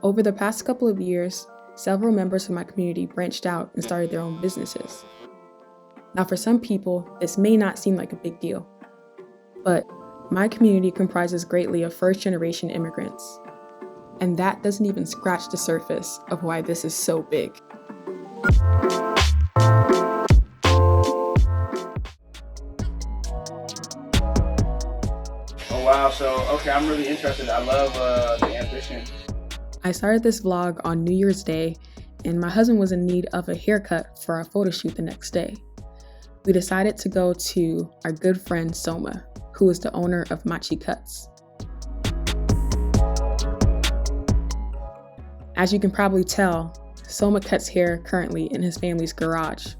Over the past couple of years, several members of my community branched out and started their own businesses. Now, for some people, this may not seem like a big deal, but my community comprises greatly of first-generation immigrants, and that doesn't even scratch the surface of why this is so big. Oh wow, so okay, I'm really interested. I love the ambition. I started this vlog on New Year's Day, and my husband was in need of a haircut for our photo shoot the next day. We decided to go to our good friend Soma, who is the owner of Machi Cuts. As you can probably tell, Soma cuts hair currently in his family's garage.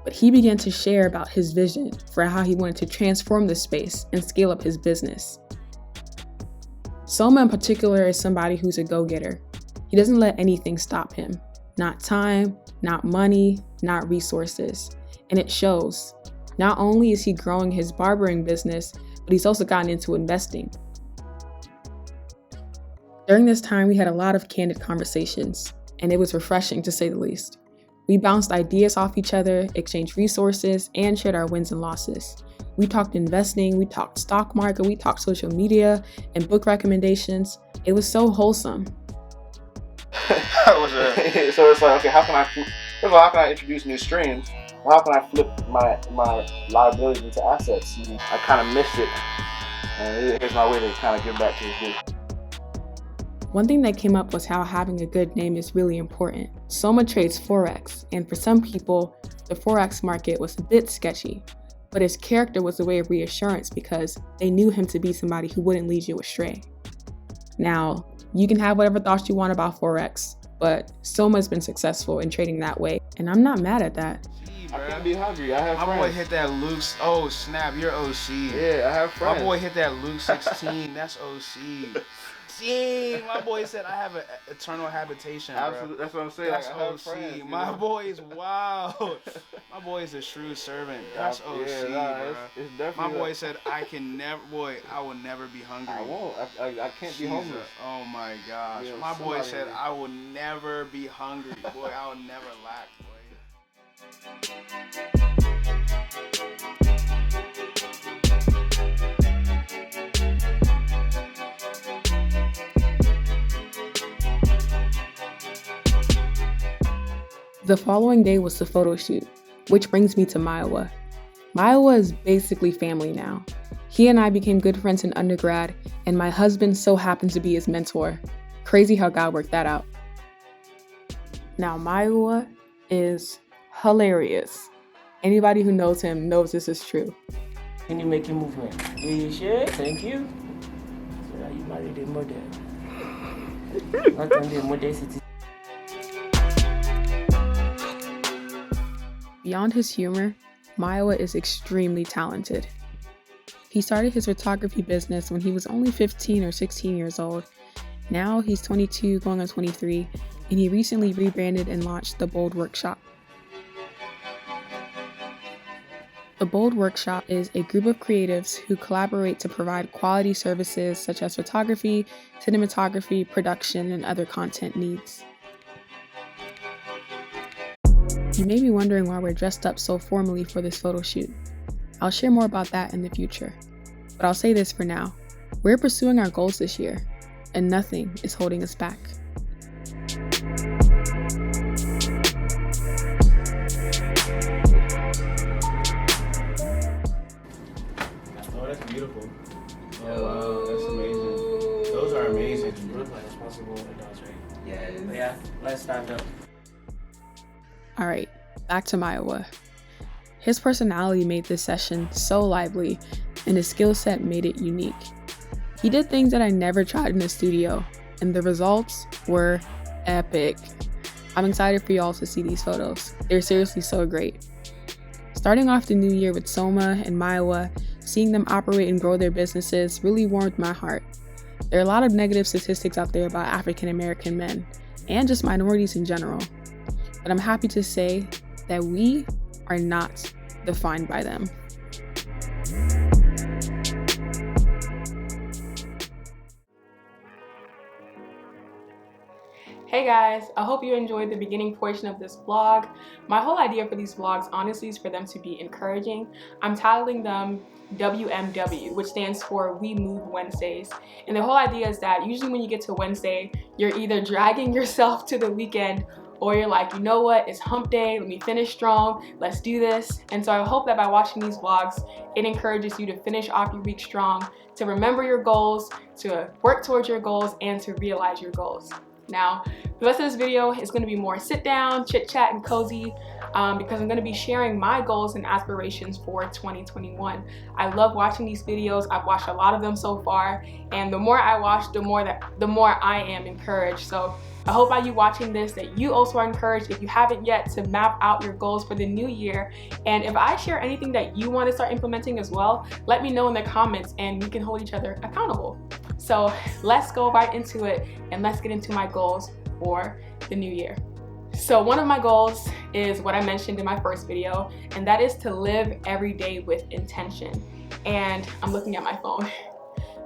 But he began to share about his vision for how he wanted to transform the space and scale up his business. Soma in particular is somebody who's a go-getter. He doesn't let anything stop him. Not time, not money, not resources. And it shows. Not only is he growing his barbering business, but he's also gotten into investing. During this time, we had a lot of candid conversations, and it was refreshing to say the least. We bounced ideas off each other, exchanged resources, and shared our wins and losses. We talked investing, we talked stock market, we talked social media and book recommendations. It was so wholesome. So it's like, okay, how can I introduce new streams? How can I flip my liabilities into assets? I kind of missed it, and here's my way to kind of give back to this dude. One thing that came up was how having a good name is really important. Soma trades Forex, and for some people, the Forex market was a bit sketchy, but his character was a way of reassurance because they knew him to be somebody who wouldn't lead you astray. Now, you can have whatever thoughts you want about Forex, but Soma's been successful in trading that way, and I'm not mad at that. I can't be hungry. I have friends. My boy hit that Luke. Oh snap, you're OC. Yeah, I have friends. My boy hit that Luke 16. That's OC. Dang, my boy said I have an eternal habitation. Absolutely, bro. that's what I'm saying. That's like, I have OC. friends, My boy is wild. My boy is a shrewd servant. That's OC, bro. It's definitely. My boy said I will never be hungry. I won't. I can't be homeless. Oh my gosh. Yeah, my boy said I will never be hungry. Boy, I will never lack, boy. The following day was the photo shoot, which brings me to Mayowa. Mayowa is basically family now. He and I became good friends in undergrad, and my husband so happened to be his mentor. Crazy how God worked that out. Now, Mayowa is hilarious. Anybody who knows him knows this is true. Can you make a movement? Are you sure? Thank you. So that you married a model. Not only a model city. Beyond his humor, Mayowa is extremely talented. He started his photography business when he was only 15 or 16 years old. Now he's 22 going on 23, and he recently rebranded and launched The Bold Workshop. The Bold Workshop is a group of creatives who collaborate to provide quality services such as photography, cinematography, production, and other content needs. You may be wondering why we're dressed up so formally for this photo shoot. I'll share more about that in the future. But I'll say this for now. We're pursuing our goals this year, and nothing is holding us back. Oh, that's beautiful. Oh, wow, that's amazing. Those are amazing. You look like responsible adults, right? Yes. But yeah, let's stand up. All right, back to Mayowa. His personality made this session so lively, and his skill set made it unique. He did things that I never tried in the studio, and the results were epic. I'm excited for y'all to see these photos. They're seriously so great. Starting off the new year with Soma and Mayowa, seeing them operate and grow their businesses really warmed my heart. There are a lot of negative statistics out there about African American men, and just minorities in general. But I'm happy to say that we are not defined by them. Hey guys, I hope you enjoyed the beginning portion of this vlog. My whole idea for these vlogs honestly is for them to be encouraging. I'm titling them WMW, which stands for We Move Wednesdays. And the whole idea is that usually when you get to Wednesday, you're either dragging yourself to the weekend or you're like, you know what, it's hump day, let me finish strong, let's do this. And so I hope that by watching these vlogs, it encourages you to finish off your week strong, to remember your goals, to work towards your goals, and to realize your goals. Now, the rest of this video is going to be more sit down, chit chat, and cozy because I'm going to be sharing my goals and aspirations for 2021. I love watching these videos. I've watched a lot of them so far, and the more I watch, the more I am encouraged. So I hope by you watching this that you also are encouraged, if you haven't yet, to map out your goals for the new year. And if I share anything that you want to start implementing as well, let me know in the comments and we can hold each other accountable. So let's go right into it and let's get into my goals for the new year. So one of my goals is what I mentioned in my first video, and that is to live every day with intention. And I'm looking at my phone.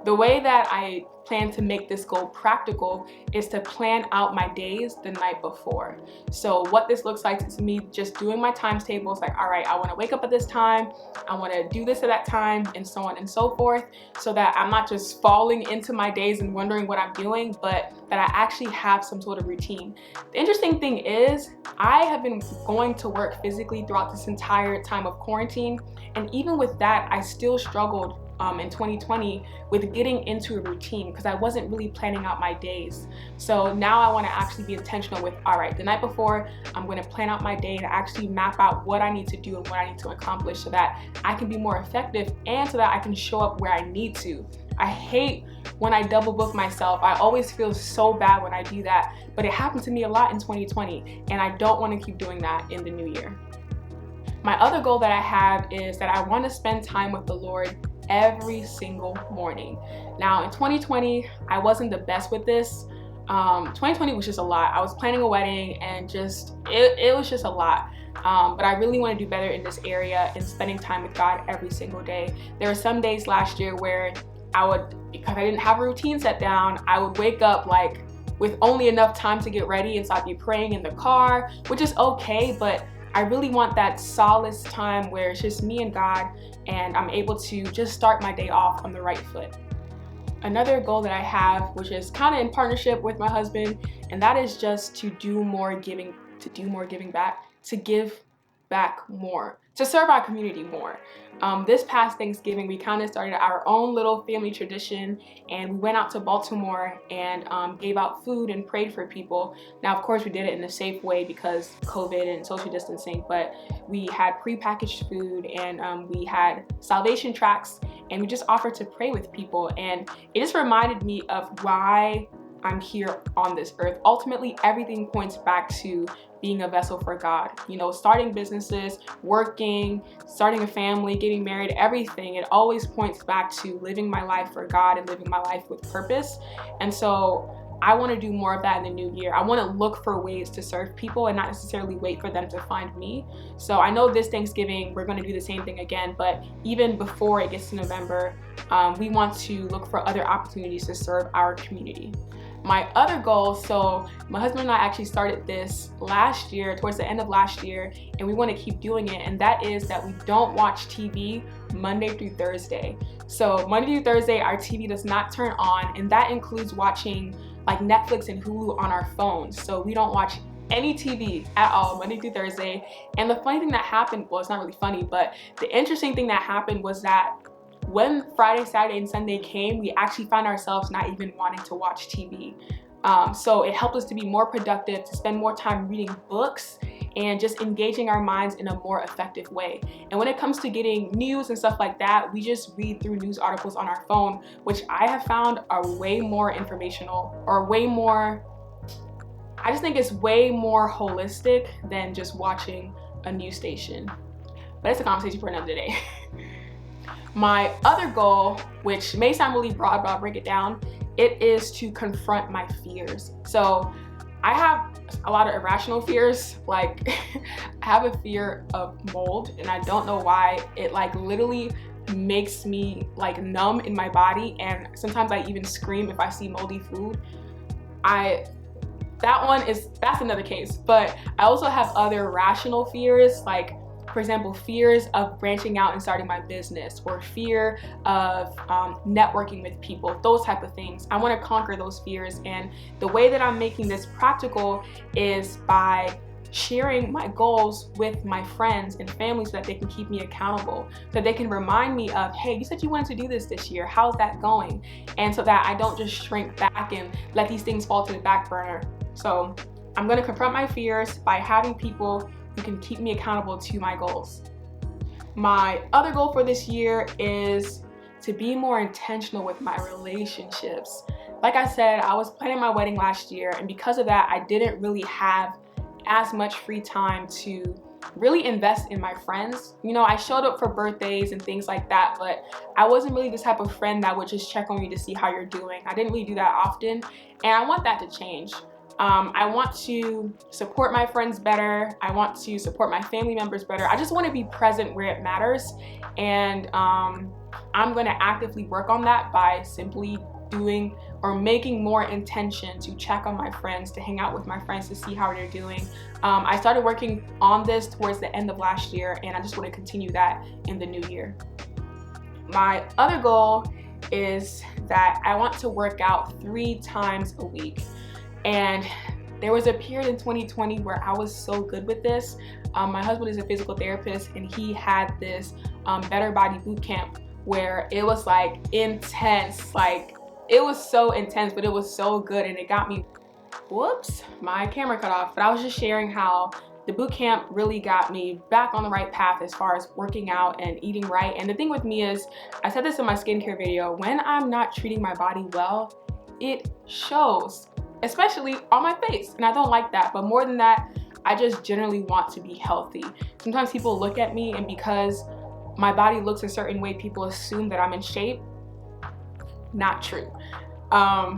The way that I plan to make this goal practical is to plan out my days the night before. So what this looks like is me just doing my times tables, like, all right, I want to wake up at this time, I want to do this at that time, and so on and so forth, so that I'm not just falling into my days and wondering what I'm doing, but that I actually have some sort of routine. The interesting thing is, I have been going to work physically throughout this entire time of quarantine, and even with that, I still struggled in 2020 with getting into a routine because I wasn't really planning out my days. So now I want to actually be intentional with, all right, the night before, I'm going to plan out my day and actually map out what I need to do and what I need to accomplish so that I can be more effective and so that I can show up where I need to. I hate when I double book myself. I always feel so bad when I do that, but it happened to me a lot in 2020, and I don't want to keep doing that in the new year. My other goal that I have is that I want to spend time with the Lord every single morning. Now in 2020, I wasn't the best with this. 2020 was just a lot. I was planning a wedding and just, it was just a lot. But I really want to do better in this area and spending time with God every single day. There were some days last year where I would, because I didn't have a routine set down, I would wake up like with only enough time to get ready, and so I'd be praying in the car, which is okay, but I really want that solace time where it's just me and God and I'm able to just start my day off on the right foot. Another goal that I have, which is kind of in partnership with my husband, and that is just to do more giving back, to give back more, to serve our community more. This past Thanksgiving, we kind of started our own little family tradition, and we went out to Baltimore and gave out food and prayed for people. Now, of course, we did it in a safe way because COVID and social distancing, but we had prepackaged food and we had salvation tracts, and we just offered to pray with people. And it just reminded me of why I'm here on this earth. Ultimately, everything points back to being a vessel for God. You know, starting businesses, working, starting a family, getting married, everything, it always points back to living my life for God and living my life with purpose. And so I want to do more of that in the new year. I want to look for ways to serve people and not necessarily wait for them to find me. So I know this Thanksgiving, we're going to do the same thing again, but even before it gets to November, we want to look for other opportunities to serve our community. My other goal, so my husband and I actually started this last year, towards the end of last year, and we want to keep doing it, and that is that we don't watch TV Monday through Thursday. So Monday through Thursday, our TV does not turn on, and that includes watching like Netflix and Hulu on our phones. So we don't watch any TV at all Monday through Thursday. And the funny thing that happened, well, it's not really funny, but the interesting thing that happened was that when Friday, Saturday, and Sunday came, we actually found ourselves not even wanting to watch TV. So it helped us to be more productive, to spend more time reading books and just engaging our minds in a more effective way. And when it comes to getting news and stuff like that, we just read through news articles on our phone, which I have found are way more informational, or way more, I just think it's way more holistic than just watching a news station. But it's a conversation for another day. My other goal, which may sound really broad, but I'll break it down, it is to confront my fears. So I have a lot of irrational fears. Like I have a fear of mold, and I don't know why. It like literally makes me like numb in my body, and sometimes I even scream if I see moldy food. that's another case. But I also have other rational fears, like for example, fears of branching out and starting my business, or fear of networking with people, those type of things. I want to conquer those fears, and the way that I'm making this practical is by sharing my goals with my friends and family so that they can keep me accountable, so that they can remind me of, hey, you said you wanted to do this year, how's that going? And so that I don't just shrink back and let these things fall to the back burner. So I'm going to confront my fears by having people who can keep me accountable to my goals. My other goal for this year is to be more intentional with my relationships. Like I said, I was planning my wedding last year, and because of that, I didn't really have as much free time to really invest in my friends. You know, I showed up for birthdays and things like that, but I wasn't really the type of friend that would just check on you to see how you're doing. I didn't really do that often, and I want that to change. I want to support my friends better. I want to support my family members better. I just want to be present where it matters. And I'm going to actively work on that by simply doing or making more intention to check on my friends, to hang out with my friends, to see how they're doing. I started working on this towards the end of last year, and I just want to continue that in the new year. My other goal is that I want to work out 3 times a week. And there was a period in 2020 where I was so good with this. My husband is a physical therapist, and he had this Better Body boot camp where it was like intense. Like, it was so intense, but it was so good, and it got me, whoops, my camera cut off. But I was just sharing how the boot camp really got me back on the right path as far as working out and eating right. And the thing with me is, I said this in my skincare video, when I'm not treating my body well, it shows, especially on my face, and I don't like that. But more than that, I just generally want to be healthy. Sometimes people look at me, and because my body looks a certain way, people assume that I'm in shape. Not true.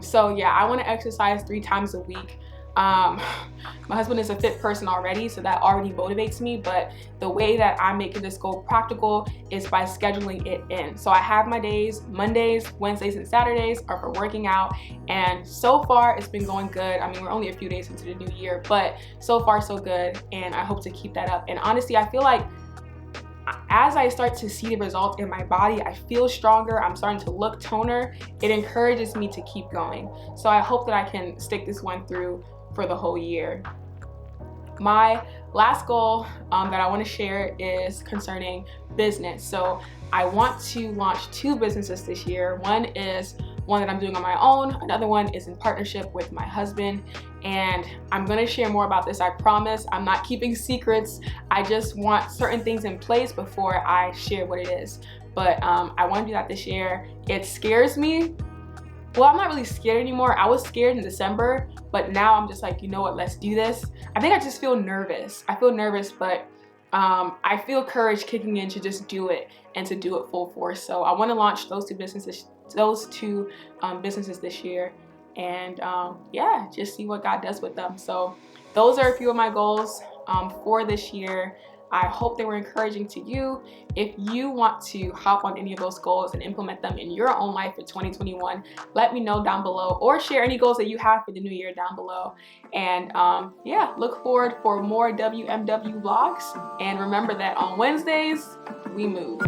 So yeah, I want to exercise 3 times a week. My husband is a fit person already, so that already motivates me, but the way that I'm making this goal practical is by scheduling it in. So I have my days, Mondays, Wednesdays, and Saturdays are for working out, and so far it's been going good. I mean, we're only a few days into the new year, but so far so good, and I hope to keep that up. And honestly, I feel like as I start to see the results in my body, I feel stronger, I'm starting to look toner. It encourages me to keep going. So I hope that I can stick this one through for the whole year. My last goal that I want to share is concerning business. So I want to launch 2 businesses this year. One is one that I'm doing on my own. Another one is in partnership with my husband. And I'm going to share more about this, I promise. I'm not keeping secrets. I just want certain things in place before I share what it is. But I want to do that this year. It scares me. Well, I'm not really scared anymore. I was scared in December, but now I'm just like, you know what, let's do this. I think I just feel nervous. I feel nervous, but I feel courage kicking in to just do it and to do it full force. So I want to launch those two businesses this year, and yeah, just see what God does with them. So those are a few of my goals for this year. I hope they were encouraging to you. If you want to hop on any of those goals and implement them in your own life for 2021, let me know down below, or share any goals that you have for the new year down below. And yeah, look forward for more WMW vlogs. And remember that on Wednesdays, we move.